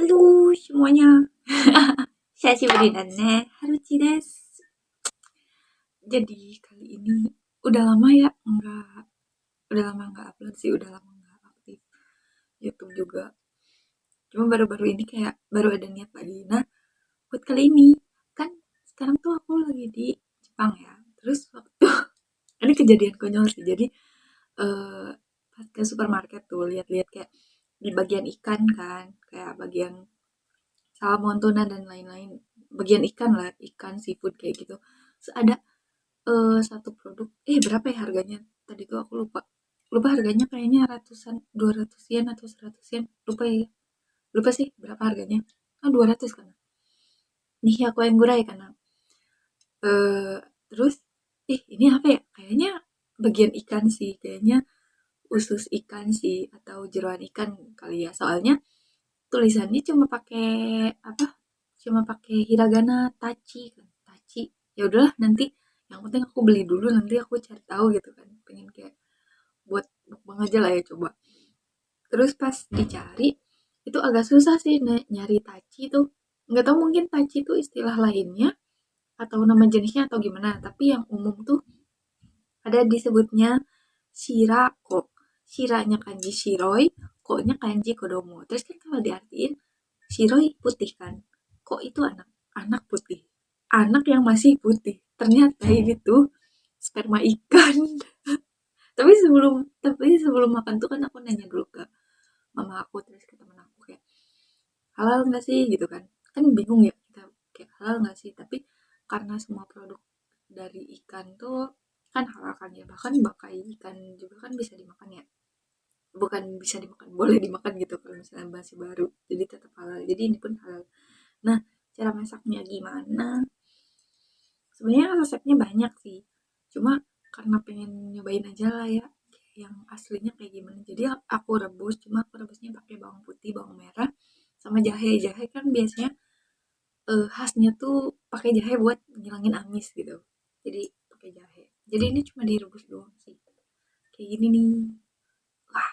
Halo semuanya.久しぶり ne. Haruchi desu. Jadi kali ini udah lama ya nggak upload sih, udah lama nggak aktif YouTube juga. Cuma baru-baru ini kayak baru ada niat lagi. Nah, buat kali ini kan sekarang tuh aku lagi di Jepang ya. Terus waktu ini kejadian konyol sih. Jadi pas ke supermarket tuh lihat-lihat kayak di bagian ikan kan, kayak bagian salmon, tuna dan lain-lain. Bagian ikan lah, ikan seafood kayak gitu. Terus ada satu produk, berapa ya harganya? Tadi tuh aku lupa. Lupa harganya kayaknya ratusan, 200 yen atau 100 yen. Lupa ya. Lupa sih berapa harganya. 200 kan. Nih aku yang gurai karena eh terus ini apa ya? Kayaknya bagian ikan sih, kayaknya usus ikan sih atau jeroan ikan kali ya. Soalnya tulisannya cuma pakai apa? Cuma pakai hiragana tachi kan. Tachi. Ya udahlah nanti yang penting aku beli dulu, nanti aku cari tahu gitu kan. Pengen kayak buat mukbang aja lah ya coba. Terus pas dicari itu agak susah sih nyari tachi tuh. Nggak tahu mungkin tachi itu istilah lainnya atau nama jenisnya atau gimana. Tapi yang umum tuh ada disebutnya shirako. Shiranya kanji shiroi, koknya kanji kodomo. Terus kan kalau diartiin shiroi putih kan. Kok itu anak putih. Anak yang masih putih. Ternyata ini tuh sperma ikan. Tapi sebelum makan tuh kan aku nanya dulu ke mama aku terus ke temen aku kayak halal nggak sih gitu kan bingung ya kita kayak halal nggak sih, tapi karena semua produk dari ikan tuh kan halal kan ya, bahkan bakai ikan juga kan bisa dimakan ya, bukan bisa dimakan, boleh dimakan gitu kalau misalnya masih baru, jadi tetap halal, jadi ini pun halal. Nah, cara masaknya gimana, sebenarnya resepnya banyak sih, cuma karena pengen nyobain aja lah ya yang aslinya kayak gimana, jadi aku rebus, cuma aku rebusnya pakai bawang putih, bawang merah, sama jahe. Jahe kan biasanya khasnya tuh pakai jahe buat ngilangin amis gitu, jadi pakai jahe. Jadi ini cuma direbus doang sih, kayak gini nih. Wah,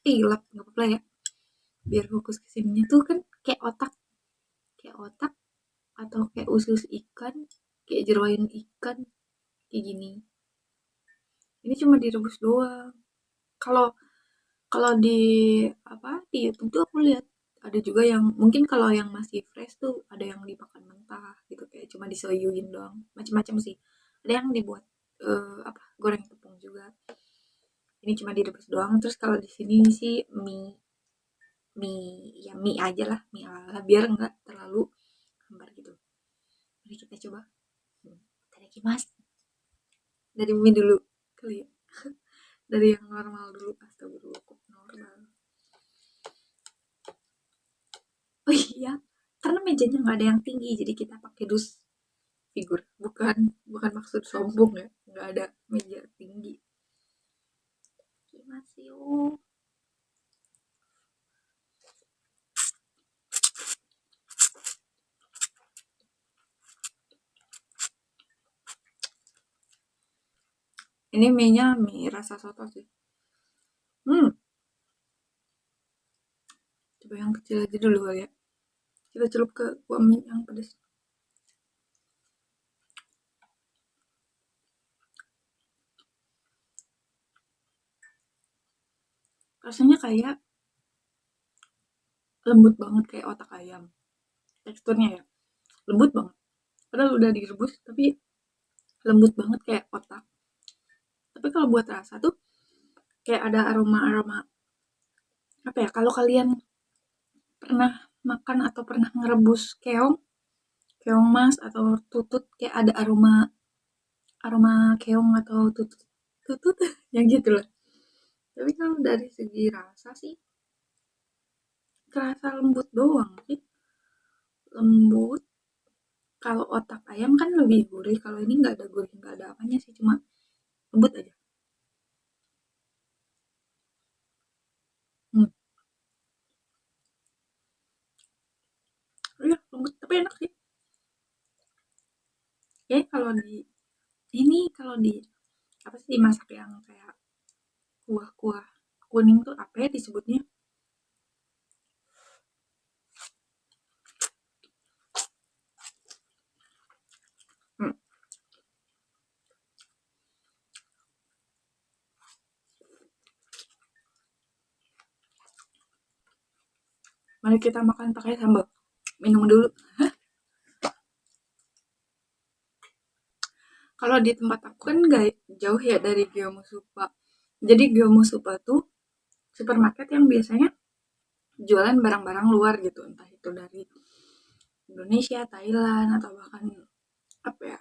lap nggak apa-apa ya, biar fokus ke sininya tuh kan kayak otak atau kayak usus ikan, kayak jeroan ikan, kayak gini. Ini cuma direbus doang. Kalau kalau di di YouTube tuh aku lihat ada juga yang mungkin kalau yang masih fresh tuh ada yang dimakan mentah gitu, kayak cuma disoyuin doang, macam-macam sih. Ada yang dibuat goreng tepung juga. Ini cuma direbus doang. Terus kalau di sini sih mie mie aja lah, mie ala biar nggak terlalu hambar gitu. Mari kita coba. Itadakimasu. Dari mie dulu kali ya. Dari yang normal dulu, astagfirullah kok normal. Oh iya, karena mejanya nggak ada yang tinggi, jadi kita pakai dus figur. Bukan bukan maksud sombong ya, nggak ada meja tinggi. Itadakimasu. Ini mie-nya mie rasa soto sih. Hmm, coba yang kecil aja dulu kali ya. Kita celup ke kuah mie yang pedas. Rasanya kayak lembut banget kayak otak ayam. Teksturnya ya, lembut banget. Padahal udah direbus, tapi lembut banget kayak otak. Tapi kalau buat rasa tuh kayak ada aroma-aroma apa ya? Kalau kalian pernah makan atau pernah ngerebus keong, keong mas atau tutut, kayak ada aroma aroma keong atau tutut tutut yang gitu loh. Tapi kalau dari segi rasa sih kerasa lembut doang sih, lembut. Kalau otak ayam kan lebih gurih, kalau ini nggak ada gurih, nggak ada apanya sih, cuma lembut aja. Hmm. Iya, lembut tapi enak sih. Ya kalau di apa sih, dimasak yang kayak kuah-kuah kuning tuh apa ya disebutnya? Mari kita makan pakai sambal. Minum dulu. Kalau di tempat aku kan nggak jauh ya dari Geomusupa. Jadi Geomusupa tuh supermarket yang biasanya jualan barang-barang luar gitu, entah itu dari Indonesia, Thailand, atau bahkan apa ya,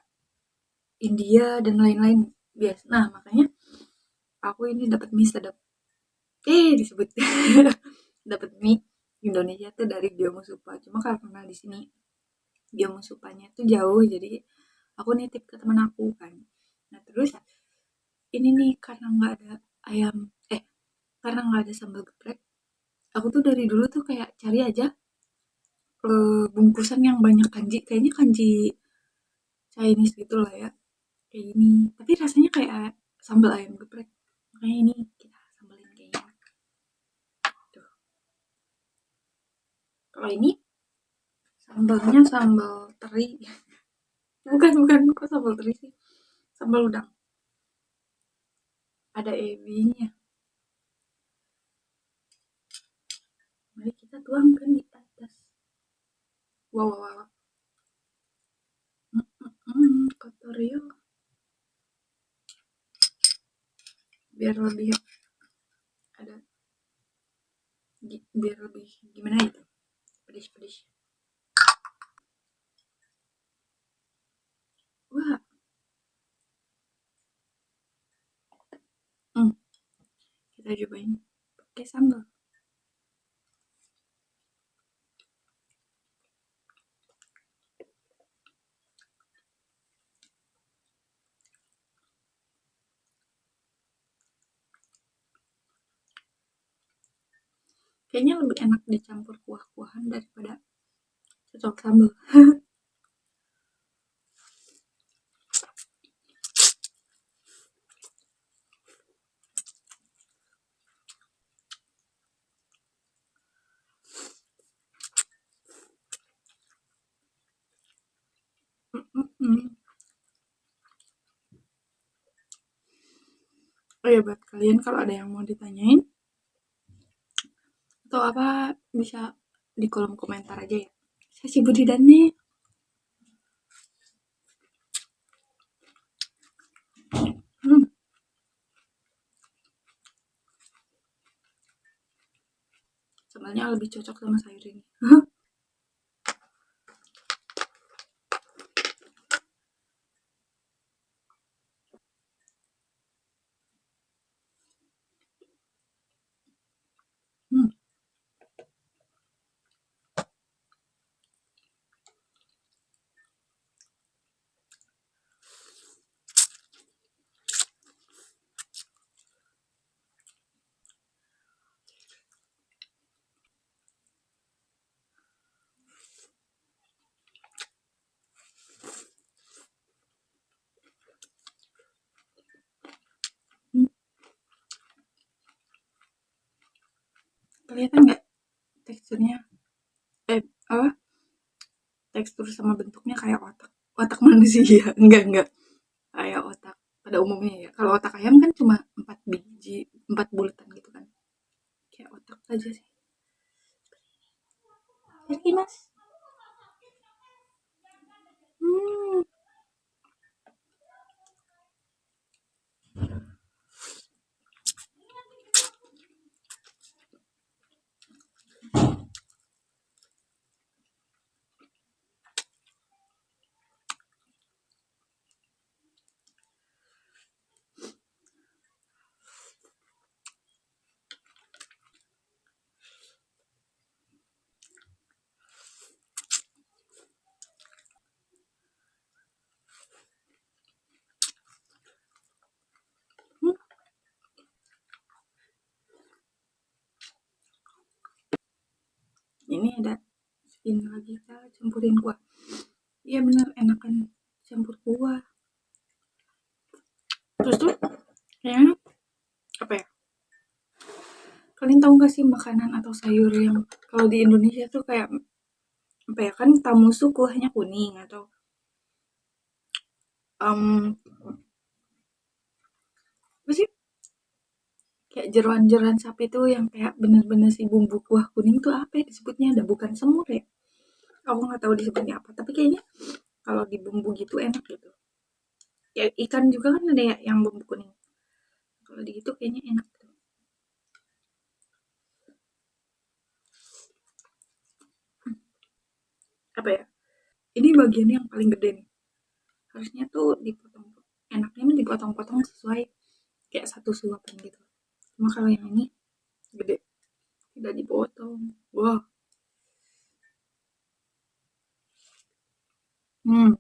India dan lain-lain. Biasa. Nah, makanya aku ini dapat mie sedap. Disebut. Dapat mie Indonesia tuh dari Geomusupa. Cuma karena di sini Geomusupanya tuh jauh, jadi aku nitip ke teman aku kan. Nah, terus ini nih karena nggak ada ayam, karena nggak ada sambal geprek, aku tuh dari dulu tuh kayak cari aja bungkusan yang banyak kanji, kayaknya kanji Chinese gitu lah ya, kayak gini. Tapi rasanya kayak sambal ayam geprek. Makanya ini kita sambalin kayaknya. Tuh. Kalau ini sambalnya sambal teri. Bukan, bukan, kok sambal teri sih? Sambal udang. Ada ebinya. Mari kita tuangkan di atas. Wow, wow, wow. Kotor yuk. Biar lebih ada, biar lebih gimana itu? Pedis-pedis. Wah, hmm, kita cobain pakai sambal. Kayaknya lebih enak dicampur kuah-kuahan daripada cocok sambal. Oh ya, buat kalian kalau ada yang mau ditanyain atau apa, bisa di kolom komentar aja ya. Saya si Budi Dani. Hmm, sambalnya lebih cocok sama sayur ini. Hmm, hmm. Kelihatan nggak teksturnya? Eh, apa? Tekstur sama bentuknya kayak otak. Otak manusia. Enggak. Kayak otak pada umumnya ya. Kalau otak ayam kan cuma 4 biji, 4 bulatan gitu kan. Kayak otak aja sih. Jadi mas. Hmm. Hmm. Ini ada ini lagi kita campurin kuah. Iya bener, enakan campur kuah. Terus tuh kayaknya apa ya? Kalian tahu gak sih makanan atau sayur yang kalau di Indonesia tuh kayak apa ya, kan tamusu kuahnya kuning atau apa sih? Kayak jeroan-jeroan sapi tuh yang kayak bener-bener si bumbu kuah kuning tuh apa ya disebutnya, ada bukan semur ya, aku nggak tahu disebutnya apa, tapi kayaknya kalau di bumbu gitu enak gitu. Ya ikan juga kan ada ya yang bumbu kuning, kalau di itu kayaknya enak tuh. Apa ya, ini bagian yang paling gede nih, harusnya tuh dipotong, enaknya mah dipotong-potong sesuai kayak satu suapan gitu, cuma kalau yang ini gede, tidak dipotong. Wah. Hmm.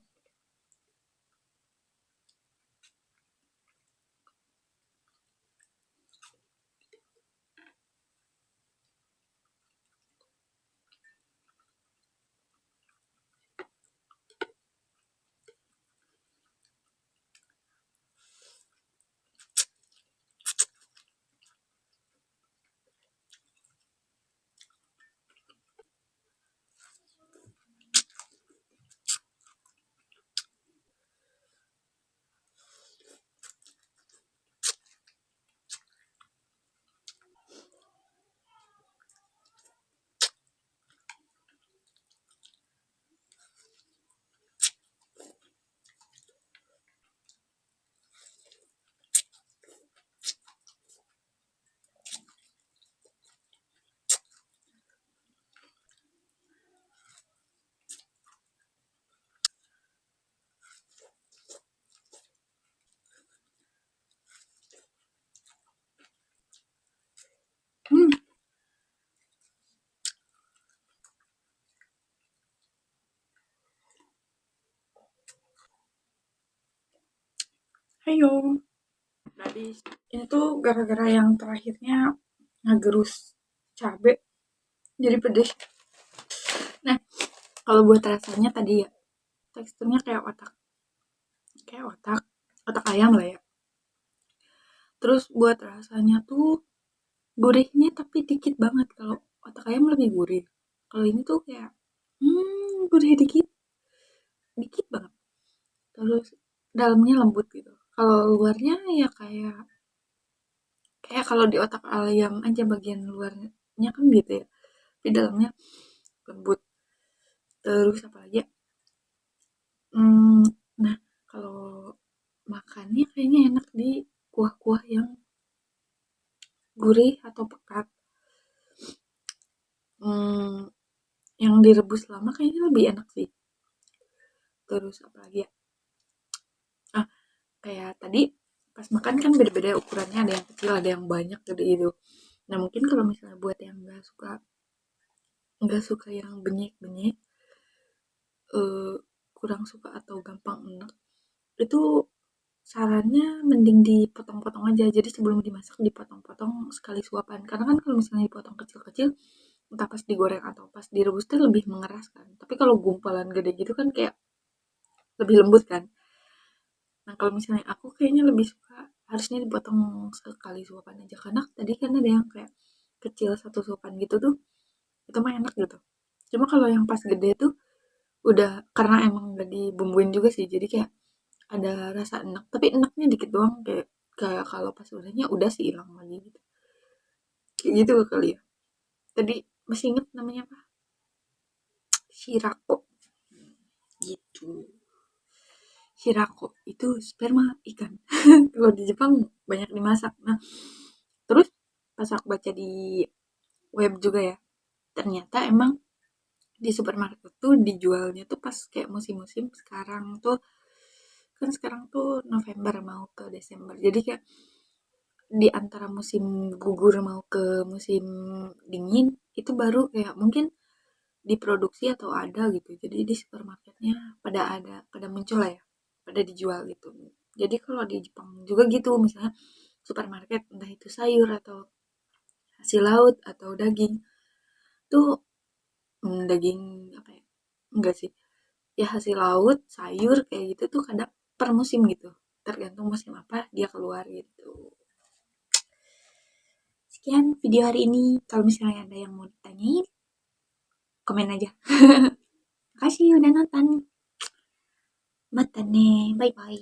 Hmm. Ayo. Tadi ini tuh gara-gara yang terakhirnya ngegerus cabe jadi pedes. Nah, kalau buat rasanya tadi ya teksturnya kayak otak ayam lah ya. Terus buat rasanya tuh gurihnya tapi dikit banget, kalau otak ayam lebih gurih. Kalau ini tuh kayak gurih dikit, dikit banget. Terus dalamnya lembut gitu. Kalau luarnya ya kayak kayak kalau di otak ayam aja bagian luarnya kan gitu ya. Tapi dalamnya lembut. Terus apa lagi ya? Hmm, nah, kalau makannya kayaknya enak di kuah-kuah yang gurih atau pekat. Hmm, yang direbus lama kayaknya lebih enak sih. Terus apa lagi ya? Ah, kayak tadi pas makan kan beda-beda ukurannya, ada yang kecil, ada yang banyak gede gitu. Nah, mungkin kalau misalnya buat yang nggak suka yang benyek-benyek, eh, kurang suka atau gampang enak, itu sarannya mending dipotong-potong aja. Jadi sebelum dimasak dipotong-potong sekali suapan. Karena kan kalau misalnya dipotong kecil-kecil, entah pas digoreng atau pas direbus tuh lebih mengeras kan. Tapi kalau gumpalan gede gitu kan kayak lebih lembut kan. Nah, kalau misalnya aku kayaknya lebih suka harusnya dipotong sekali suapan aja. Karena tadi kan ada yang kayak kecil satu suapan gitu tuh, itu mah enak gitu. Cuma kalau yang pas gede tuh udah, karena emang udah dibumbuin juga sih. Jadi kayak ada rasa enak, tapi enaknya dikit doang, kayak kayak kalau pas udahnya udah sih hilang lagi gitu. Kayak gitu kali ya. Tadi masih inget namanya apa? Shirako gitu. Shirako itu sperma ikan. Kalau di Jepang banyak dimasak. Nah, terus pas aku baca di web juga ya, ternyata emang di supermarket tuh dijualnya tuh pas kayak musim-musim sekarang tuh, kan sekarang tuh November mau ke Desember. Jadi kayak di antara musim gugur mau ke musim dingin itu baru kayak mungkin diproduksi atau ada gitu. Jadi di supermarketnya pada muncul lah ya, pada dijual gitu. Jadi kalau di Jepang juga gitu, misalnya supermarket entah itu sayur atau hasil laut atau daging tuh, daging apa ya? Enggak sih. Ya hasil laut, sayur kayak gitu tuh kadang per musim gitu. Tergantung musim apa dia keluar gitu. Sekian video hari ini. Kalau misalnya ada yang mau ditanyain, komen aja. Makasih udah nonton. Mata nih. Bye-bye.